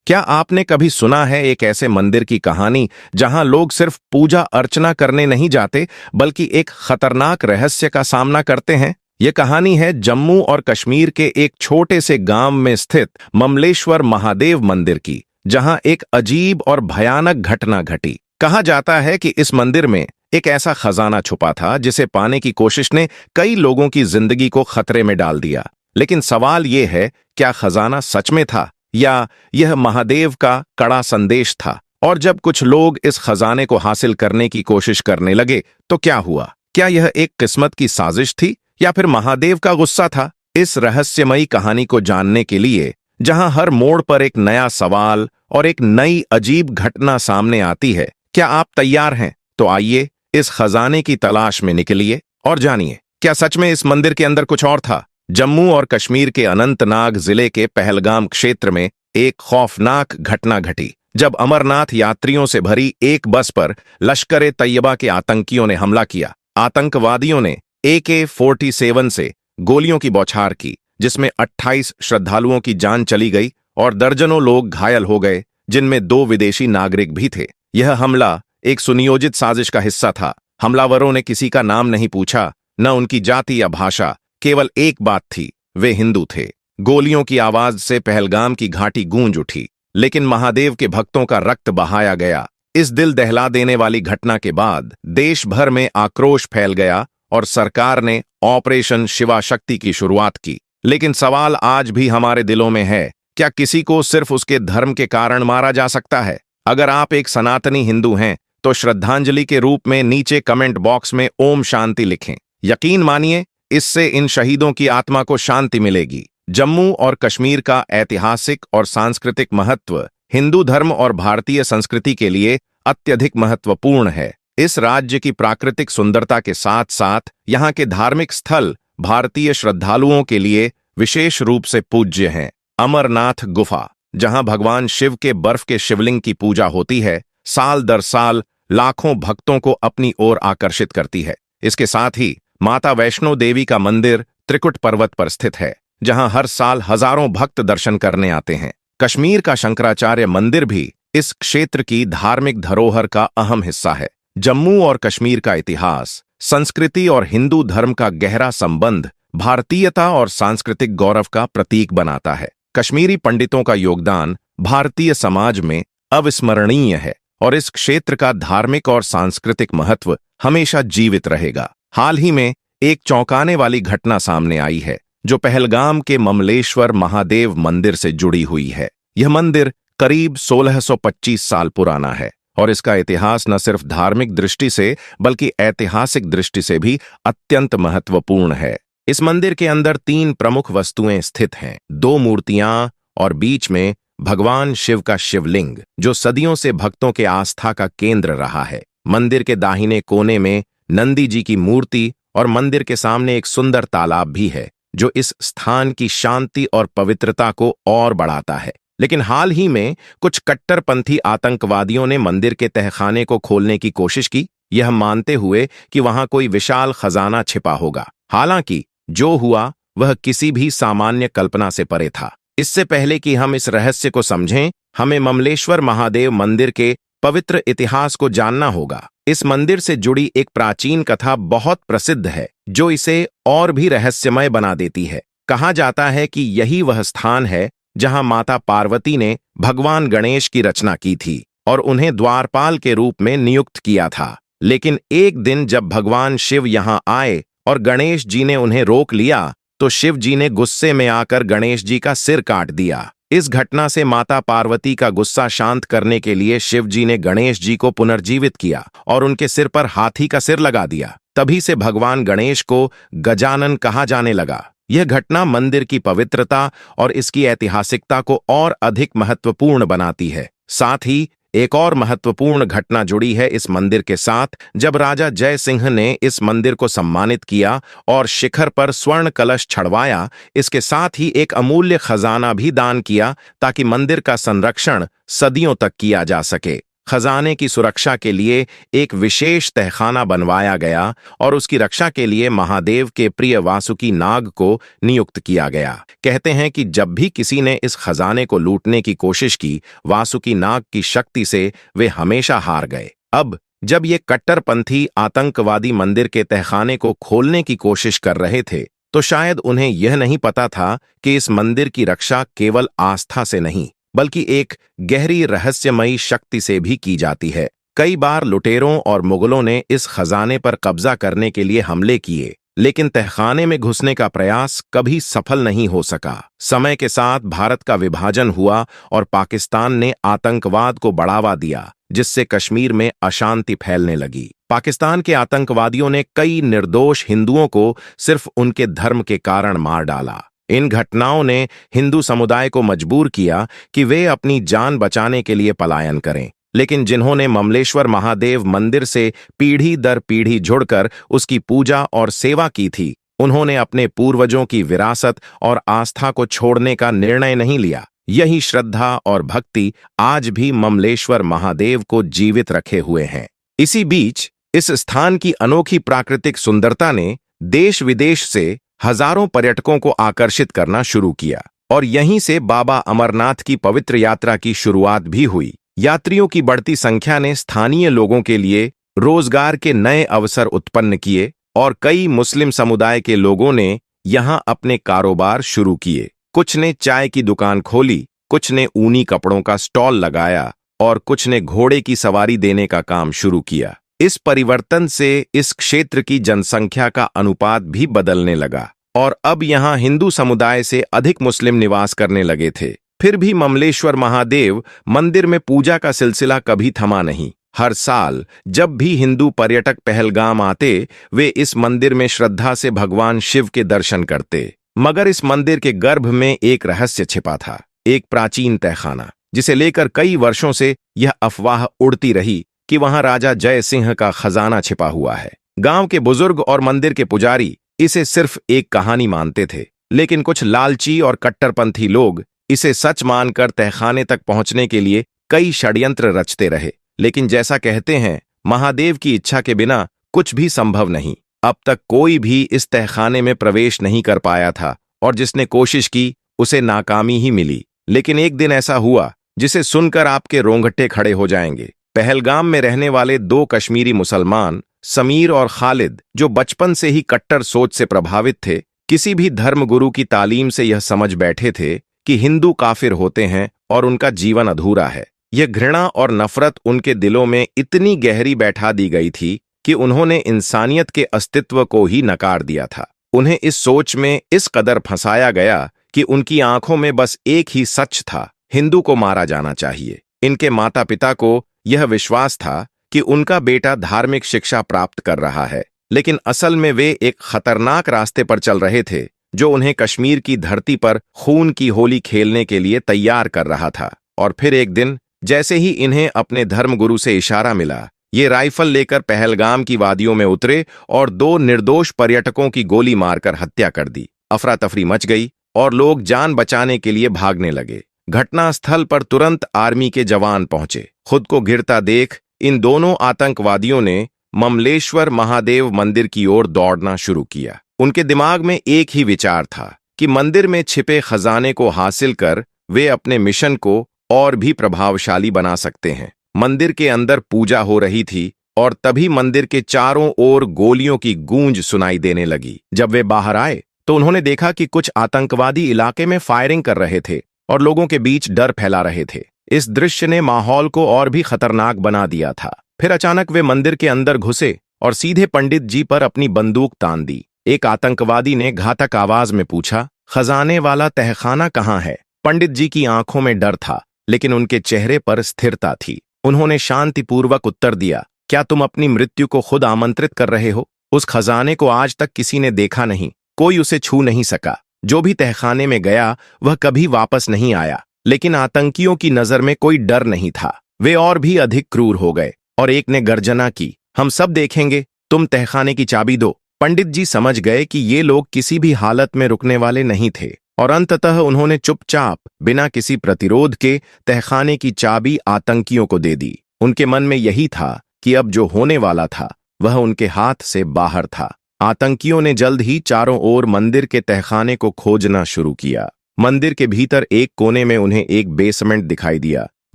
क्या आपने कभी सुना है एक ऐसे मंदिर की कहानी जहां लोग सिर्फ पूजा अर्चना करने नहीं जाते बल्कि एक खतरनाक रहस्य का सामना करते हैं? यह कहानी है जम्मू और कश्मीर के एक छोटे से गांव में स्थित ममलेश्वर महादेव मंदिर की, जहां एक अजीब और भयानक घटना घटी। कहा जाता है कि इस मंदिर में एक ऐसा खजाना छुपा था जिसे पाने की कोशिश ने कई लोगों की जिंदगी को खतरे में डाल दिया। लेकिन सवाल यह है, क्या खजाना सच में था या यह महादेव का कड़ा संदेश था? और जब कुछ लोग इस खजाने को हासिल करने की कोशिश करने लगे तो क्या हुआ? क्या यह एक किस्मत की साजिश थी या फिर महादेव का गुस्सा था? इस रहस्यमयी कहानी को जानने के लिए, जहां हर मोड़ पर एक नया सवाल और एक नई अजीब घटना सामने आती है, क्या आप तैयार हैं? तो आइए इस खजाने की तलाश में निकलिए और जानिए, क्या सच में इस मंदिर के अंदर कुछ और था? जम्मू और कश्मीर के अनंतनाग जिले के पहलगाम क्षेत्र में एक खौफनाक घटना घटी, जब अमरनाथ यात्रियों से भरी एक बस पर लश्कर-ए-तैयबा के आतंकियों ने हमला किया। आतंकवादियों ने AK-47 से गोलियों की बौछार की, जिसमें 28 श्रद्धालुओं की जान चली गई और दर्जनों लोग घायल हो गए, जिनमें 2 विदेशी नागरिक भी थे। यह हमला एक सुनियोजित साजिश का हिस्सा था। हमलावरों ने किसी का नाम नहीं पूछा, न उनकी जाति या भाषा, केवल एक बात थी, वे हिंदू थे। गोलियों की आवाज से पहलगाम की घाटी गूंज उठी, लेकिन महादेव के भक्तों का रक्त बहाया गया। इस दिल दहला देने वाली घटना के बाद देश भर में आक्रोश फैल गया और सरकार ने ऑपरेशन शिवा शक्ति की शुरुआत की। लेकिन सवाल आज भी हमारे दिलों में है, क्या किसी को सिर्फ उसके धर्म के कारण मारा जा सकता है? अगर आप एक सनातनी हिंदू हैं तो श्रद्धांजलि के रूप में नीचे कमेंट बॉक्स में ओम शांति लिखें। यकीन मानिए, इससे इन शहीदों की आत्मा को शांति मिलेगी। जम्मू और कश्मीर का ऐतिहासिक और सांस्कृतिक महत्व हिंदू धर्म और भारतीय संस्कृति के लिए अत्यधिक महत्वपूर्ण है। इस राज्य की प्राकृतिक सुंदरता के साथ साथ यहाँ के धार्मिक स्थल भारतीय श्रद्धालुओं के लिए विशेष रूप से पूज्य हैं। अमरनाथ गुफा, जहाँ भगवान शिव के बर्फ के शिवलिंग की पूजा होती है, साल दर साल लाखों भक्तों को अपनी ओर आकर्षित करती है। इसके साथ ही माता वैष्णो देवी का मंदिर त्रिकुट पर्वत पर स्थित है, जहां हर साल हजारों भक्त दर्शन करने आते हैं। कश्मीर का शंकराचार्य मंदिर भी इस क्षेत्र की धार्मिक धरोहर का अहम हिस्सा है। जम्मू और कश्मीर का इतिहास, संस्कृति और हिंदू धर्म का गहरा संबंध भारतीयता और सांस्कृतिक गौरव का प्रतीक बनाता है। कश्मीरी पंडितों का योगदान भारतीय समाज में अविस्मरणीय है और इस क्षेत्र का धार्मिक और सांस्कृतिक महत्व हमेशा जीवित रहेगा। हाल ही में एक चौंकाने वाली घटना सामने आई है, जो पहलगाम के ममलेश्वर महादेव मंदिर से जुड़ी हुई है। यह मंदिर करीब 1625 साल पुराना है और इसका इतिहास न सिर्फ धार्मिक दृष्टि से बल्कि ऐतिहासिक दृष्टि से भी अत्यंत महत्वपूर्ण है। इस मंदिर के अंदर 3 प्रमुख वस्तुएं स्थित हैं, 2 मूर्तियां और बीच में भगवान शिव का शिवलिंग, जो सदियों से भक्तों के आस्था का केंद्र रहा है। मंदिर के दाहिने कोने में नंदी जी की मूर्ति और मंदिर के सामने एक सुंदर तालाब भी है, जो इस स्थान की शांति और पवित्रता को और बढ़ाता है। लेकिन हाल ही में कुछ कट्टरपंथी आतंकवादियों ने मंदिर के तहखाने को खोलने की कोशिश की, यह मानते हुए कि वहां कोई विशाल खजाना छिपा होगा। हालांकि जो हुआ वह किसी भी सामान्य कल्पना से परे था। इससे पहले कि हम इस रहस्य को समझें, हमें ममलेश्वर महादेव मंदिर के पवित्र इतिहास को जानना होगा। इस मंदिर से जुड़ी एक प्राचीन कथा बहुत प्रसिद्ध है, जो इसे और भी रहस्यमय बना देती है। कहा जाता है कि यही वह स्थान है जहां माता पार्वती ने भगवान गणेश की रचना की थी और उन्हें द्वारपाल के रूप में नियुक्त किया था। लेकिन एक दिन जब भगवान शिव यहां आए और गणेश जी ने उन्हें रोक लिया, तो शिव जी ने गुस्से में आकर गणेश जी का सिर काट दिया। इस घटना से माता पार्वती का गुस्सा शांत करने के लिए शिव जी ने गणेश जी को पुनर्जीवित किया और उनके सिर पर हाथी का सिर लगा दिया। तभी से भगवान गणेश को गजानन कहा जाने लगा। यह घटना मंदिर की पवित्रता और इसकी ऐतिहासिकता को और अधिक महत्वपूर्ण बनाती है। साथ ही एक और महत्वपूर्ण घटना जुड़ी है इस मंदिर के साथ, जब राजा जय सिंह ने इस मंदिर को सम्मानित किया और शिखर पर स्वर्ण कलश चढ़वाया। इसके साथ ही एक अमूल्य खजाना भी दान किया, ताकि मंदिर का संरक्षण सदियों तक किया जा सके। खजाने की सुरक्षा के लिए एक विशेष तहखाना बनवाया गया और उसकी रक्षा के लिए महादेव के प्रिय वासुकी नाग को नियुक्त किया गया। कहते हैं कि जब भी किसी ने इस खजाने को लूटने की कोशिश की, वासुकी नाग की शक्ति से वे हमेशा हार गए। अब जब ये कट्टरपंथी आतंकवादी मंदिर के तहखाने को खोलने की कोशिश कर रहे थे, तो शायद उन्हें यह नहीं पता था कि इस मंदिर की रक्षा केवल आस्था से नहीं, बल्कि एक गहरी रहस्यमयी शक्ति से भी की जाती है। कई बार लुटेरों और मुगलों ने इस खजाने पर कब्जा करने के लिए हमले किए, लेकिन तहखाने में घुसने का प्रयास कभी सफल नहीं हो सका। समय के साथ भारत का विभाजन हुआ और पाकिस्तान ने आतंकवाद को बढ़ावा दिया, जिससे कश्मीर में अशांति फैलने लगी। पाकिस्तान के आतंकवादियों ने कई निर्दोष हिंदुओं को सिर्फ उनके धर्म के कारण मार डाला। इन घटनाओं ने हिंदू समुदाय को मजबूर किया कि वे अपनी जान बचाने के लिए पलायन करें। लेकिन जिन्होंने ममलेश्वर महादेव मंदिर से पीढ़ी दर पीढ़ी जुड़कर उसकी पूजा और सेवा की थी, उन्होंने अपने पूर्वजों की विरासत और आस्था को छोड़ने का निर्णय नहीं लिया। यही श्रद्धा और भक्ति आज भी ममलेश्वर महादेव को जीवित रखे हुए हैं। इसी बीच इस स्थान की अनोखी प्राकृतिक सुंदरता ने देश विदेश से हजारों पर्यटकों को आकर्षित करना शुरू किया और यहीं से बाबा अमरनाथ की पवित्र यात्रा की शुरुआत भी हुई। यात्रियों की बढ़ती संख्या ने स्थानीय लोगों के लिए रोजगार के नए अवसर उत्पन्न किए और कई मुस्लिम समुदाय के लोगों ने यहां अपने कारोबार शुरू किए। कुछ ने चाय की दुकान खोली, कुछ ने ऊनी कपड़ों का स्टॉल लगाया और कुछ ने घोड़े की सवारी देने का काम शुरू किया। इस परिवर्तन से इस क्षेत्र की जनसंख्या का अनुपात भी बदलने लगा और अब यहां हिंदू समुदाय से अधिक मुस्लिम निवास करने लगे थे। फिर भी ममलेश्वर महादेव मंदिर में पूजा का सिलसिला कभी थमा नहीं। हर साल जब भी हिंदू पर्यटक पहलगाम आते, वे इस मंदिर में श्रद्धा से भगवान शिव के दर्शन करते। मगर इस मंदिर के गर्भ में एक रहस्य छिपा था, एक प्राचीन तहखाना, जिसे लेकर कई वर्षों से यह अफवाह उड़ती रही कि वहां राजा जय सिंह का खजाना छिपा हुआ है। गांव के बुजुर्ग और मंदिर के पुजारी इसे सिर्फ एक कहानी मानते थे, लेकिन कुछ लालची और कट्टरपंथी लोग इसे सच मानकर तहखाने तक पहुंचने के लिए कई षड्यंत्र रचते रहे। लेकिन जैसा कहते हैं, महादेव की इच्छा के बिना कुछ भी संभव नहीं। अब तक कोई भी इस तहखाने में प्रवेश नहीं कर पाया था और जिसने कोशिश की उसे नाकामी ही मिली। लेकिन एक दिन ऐसा हुआ जिसे सुनकर आपके रोंगटे खड़े हो जाएंगे। पहलगाम में रहने वाले दो कश्मीरी मुसलमान, समीर और खालिद, जो बचपन से ही कट्टर सोच से प्रभावित थे, किसी भी धर्मगुरु की तालीम से यह समझ बैठे थे कि हिंदू काफिर होते हैं और उनका जीवन अधूरा है। यह घृणा और नफरत उनके दिलों में इतनी गहरी बैठा दी गई थी कि उन्होंने इंसानियत के अस्तित्व को ही नकार दिया था। उन्हें इस सोच में इस कदर फंसाया गया कि उनकी आंखों में बस एक ही सच था, हिंदू को मारा जाना चाहिए। इनके माता पिता को यह विश्वास था कि उनका बेटा धार्मिक शिक्षा प्राप्त कर रहा है, लेकिन असल में वे एक खतरनाक रास्ते पर चल रहे थे जो उन्हें कश्मीर की धरती पर खून की होली खेलने के लिए तैयार कर रहा था। और फिर एक दिन जैसे ही इन्हें अपने धर्मगुरु से इशारा मिला, ये राइफल लेकर पहलगाम की वादियों में उतरे और दो निर्दोष पर्यटकों की गोली मारकर हत्या कर दी। अफरा तफरी मच गई और लोग जान बचाने के लिए भागने लगे। घटनास्थल पर तुरंत आर्मी के जवान पहुंचे। खुद को गिरता देख इन दोनों आतंकवादियों ने ममलेश्वर महादेव मंदिर की ओर दौड़ना शुरू किया। उनके दिमाग में एक ही विचार था कि मंदिर में छिपे खजाने को हासिल कर वे अपने मिशन को और भी प्रभावशाली बना सकते हैं। मंदिर के अंदर पूजा हो रही थी और तभी मंदिर के चारों ओर गोलियों की गूंज सुनाई देने लगी। जब वे बाहर आए तो उन्होंने देखा कि कुछ आतंकवादी इलाके में फायरिंग कर रहे थे और लोगों के बीच डर फैला रहे थे। इस दृश्य ने माहौल को और भी खतरनाक बना दिया था। फिर अचानक वे मंदिर के अंदर घुसे और सीधे पंडित जी पर अपनी बंदूक तान दी। एक आतंकवादी ने घातक आवाज में पूछा, खजाने वाला तहखाना कहाँ है? पंडित जी की आंखों में डर था, लेकिन उनके चेहरे पर स्थिरता थी। उन्होंने शांतिपूर्वक उत्तर दिया, क्या तुम अपनी मृत्यु को खुद आमंत्रित कर रहे हो? उस खजाने को आज तक किसी ने देखा नहीं, कोई उसे छू नहीं सका। जो भी तहखाने में गया वह कभी वापस नहीं आया। लेकिन आतंकियों की नजर में कोई डर नहीं था। वे और भी अधिक क्रूर हो गए और एक ने गर्जना की, हम सब देखेंगे, तुम तहखाने की चाबी दो। पंडित जी समझ गए कि ये लोग किसी भी हालत में रुकने वाले नहीं थे और अंततः उन्होंने चुपचाप बिना किसी प्रतिरोध के तहखाने की चाबी आतंकियों को दे दी। उनके मन में यही था कि अब जो होने वाला था वह उनके हाथ से बाहर था। आतंकियों ने जल्द ही चारों ओर मंदिर के तहखाने को खोजना शुरू किया। मंदिर के भीतर एक कोने में उन्हें एक बेसमेंट दिखाई दिया,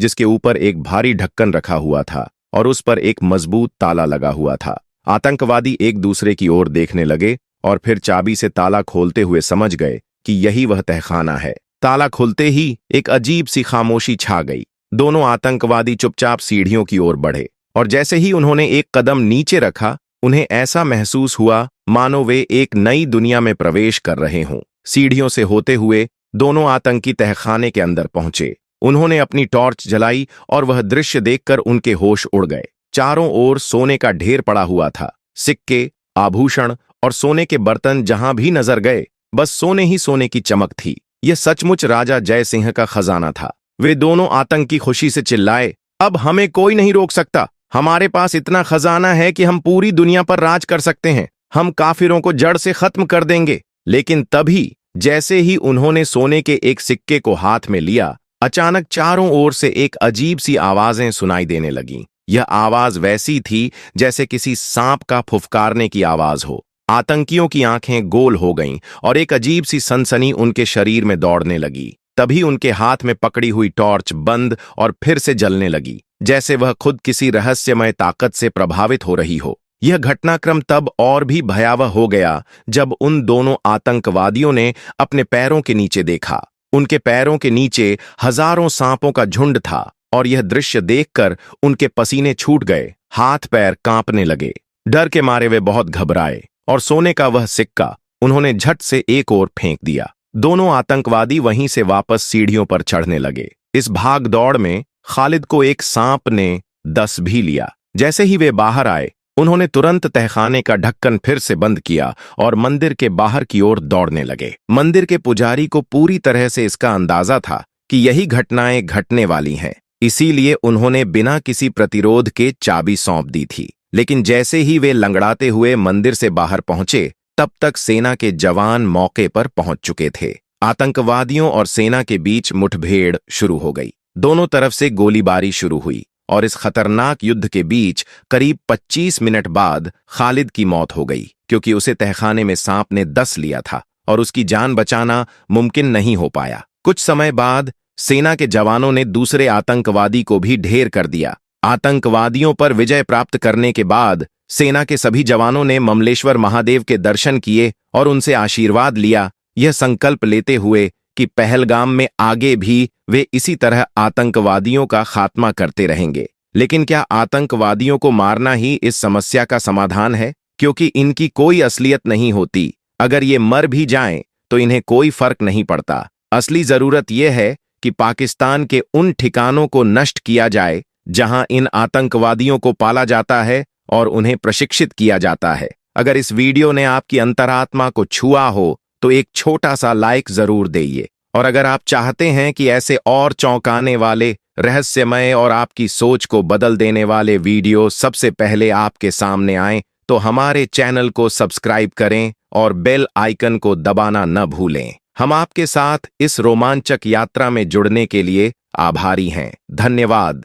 जिसके ऊपर एक भारी ढक्कन रखा हुआ था और उस पर एक मजबूत ताला लगा हुआ था। आतंकवादी एक दूसरे की ओर देखने लगे और फिर चाबी से ताला खोलते हुए समझ गए कि यही वह तहखाना है। ताला खुलते ही एक अजीब सी खामोशी छा गई। दोनों आतंकवादी चुपचाप सीढ़ियों की ओर बढ़े और जैसे ही उन्होंने एक कदम नीचे रखा, उन्हें ऐसा महसूस हुआ मानो वे एक नई दुनिया में प्रवेश कर रहे हों। सीढ़ियों से होते हुए दोनों आतंकी तहखाने के अंदर पहुंचे। उन्होंने अपनी टॉर्च जलाई और वह दृश्य देखकर उनके होश उड़ गए। चारों ओर सोने का ढेर पड़ा हुआ था। सिक्के, आभूषण और सोने के बर्तन जहां भी नजर गए, बस सोने ही सोने की चमक थी। यह सचमुच राजा जय सिंह का खजाना था। वे दोनों आतंकी खुशी से चिल्लाए, अब हमें कोई नहीं रोक सकता। हमारे पास इतना खजाना है कि हम पूरी दुनिया पर राज कर सकते हैं। हम काफिरों को जड़ से खत्म कर देंगे। लेकिन तभी जैसे ही उन्होंने सोने के एक सिक्के को हाथ में लिया, अचानक चारों ओर से एक अजीब सी आवाजें सुनाई देने लगीं। यह आवाज वैसी थी जैसे किसी सांप का फुफकारने की आवाज हो। आतंकियों की आंखें गोल हो गईं और एक अजीब सी सनसनी उनके शरीर में दौड़ने लगी। तभी उनके हाथ में पकड़ी हुई टॉर्च बंद और फिर से जलने लगी, जैसे वह खुद किसी रहस्यमय ताकत से प्रभावित हो रही हो। यह घटनाक्रम तब और भी भयावह हो गया जब उन दोनों आतंकवादियों ने अपने पैरों के नीचे देखा। उनके पैरों के नीचे हजारों सांपों का झुंड था और यह दृश्य देखकर उनके पसीने छूट गए, हाथ पैर कांपने लगे। डर के मारे वे बहुत घबराए और सोने का वह सिक्का उन्होंने झट से एक ओर फेंक दिया। दोनों आतंकवादी वहीं से वापस सीढ़ियों पर चढ़ने लगे। इस भाग दौड़ में खालिद को एक सांप ने दस भी लिया। जैसे ही वे बाहर आए, उन्होंने तुरंत तहखाने का ढक्कन फिर से बंद किया और मंदिर के बाहर की ओर दौड़ने लगे। मंदिर के पुजारी को पूरी तरह से इसका अंदाजा था कि यही घटनाएं घटने वाली हैं, इसीलिए उन्होंने बिना किसी प्रतिरोध के चाबी सौंप दी थी। लेकिन जैसे ही वे लंगड़ाते हुए मंदिर से बाहर पहुंचे, तब तक सेना के जवान मौके पर पहुंच चुके थे। आतंकवादियों और सेना के बीच मुठभेड़ शुरू हो गई। दोनों तरफ से गोलीबारी शुरू हुई और इस खतरनाक युद्ध के बीच करीब 25 मिनट बाद खालिद की मौत हो गई, क्योंकि उसे तहखाने में सांप ने दस लिया था और उसकी जान बचाना मुमकिन नहीं हो पाया। कुछ समय बाद सेना के जवानों ने दूसरे आतंकवादी को भी ढेर कर दिया। आतंकवादियों पर विजय प्राप्त करने के बाद सेना के सभी जवानों ने ममलेश्वर महादेव के दर्शन किए और उनसे आशीर्वाद लिया, यह संकल्प लेते हुए कि पहलगाम में आगे भी वे इसी तरह आतंकवादियों का खात्मा करते रहेंगे। लेकिन क्या आतंकवादियों को मारना ही इस समस्या का समाधान है? क्योंकि इनकी कोई असलियत नहीं होती। अगर ये मर भी जाएं तो इन्हें कोई फर्क नहीं पड़ता। असली जरूरत यह है कि पाकिस्तान के उन ठिकानों को नष्ट किया जाए जहां इन आतंकवादियों को पाला जाता है और उन्हें प्रशिक्षित किया जाता है। अगर इस वीडियो ने आपकी अंतरात्मा को छुआ हो तो एक छोटा सा लाइक जरूर देइए। और अगर आप चाहते हैं कि ऐसे और चौंकाने वाले, रहस्यमय और आपकी सोच को बदल देने वाले वीडियो सबसे पहले आपके सामने आएं, तो हमारे चैनल को सब्सक्राइब करें और बेल आइकन को दबाना न भूलें। हम आपके साथ इस रोमांचक यात्रा में जुड़ने के लिए आभारी हैं। धन्यवाद।